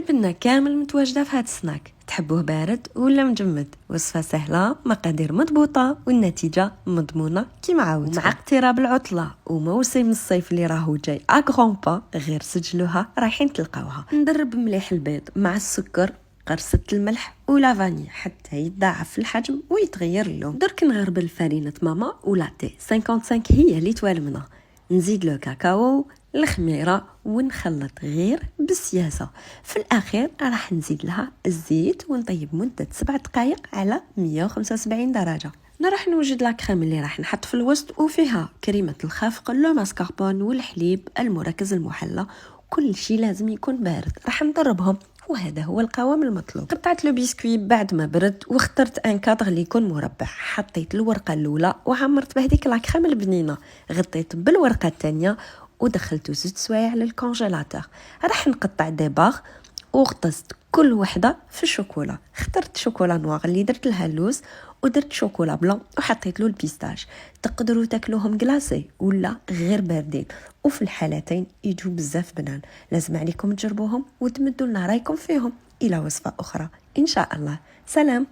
البنة كامل متواجدة في هاد السناك. تحبوه بارد ولا مجمد؟ وصفة سهلة، مقادير مضبوطة، والنتيجة مضمونة كيما عاودت. مع اقتراب العطلة وموسم الصيف اللي راهو جاي اغرون با، غير سجلوها رايحين تلقاوها. ندرب مليح البيض مع السكر، قرصة الملح ولا فاني حتى يتضاعف في الحجم ويتغير اللون. درك نغربل الفرينة ماما ولاتي 55 هي اللي توالمنا. نزيد له كاكاو، الخميره، ونخلط غير بالسياسه. في الاخير راح نزيد لها الزيت ونطيب مده 7 دقائق على 175 درجه. راح نوجد لا كريم اللي راح نحط في الوسط، وفيها كريمه الخفق، لو ماسكاربون، والحليب المركز المحلى. كل شيء لازم يكون بارد. راح نضربهم وهذا هو القوام المطلوب. قطعت لو بسكوي بعد ما برد واخترت ان كادر اللي يكون مربع. حطيت الورقه الاولى وعمرت بهذيك لا كريم البنينه، غطيت بالورقه الثانيه ودخلته 6 سوايع للكونجيلاتور. راح نقطع دي باغ وغطست كل وحده في الشوكولا. اخترت شوكولا نوار اللي درت لها اللوز، ودرت شوكولا بلون وحطيت له البيستاش. تقدروا تاكلوهم كلاصي ولا غير باردين، وفي الحالتين يجوا بزاف بنان. لازم عليكم تجربوهم وتمدوا لنا رايكم فيهم. الى وصفه اخرى ان شاء الله. سلام.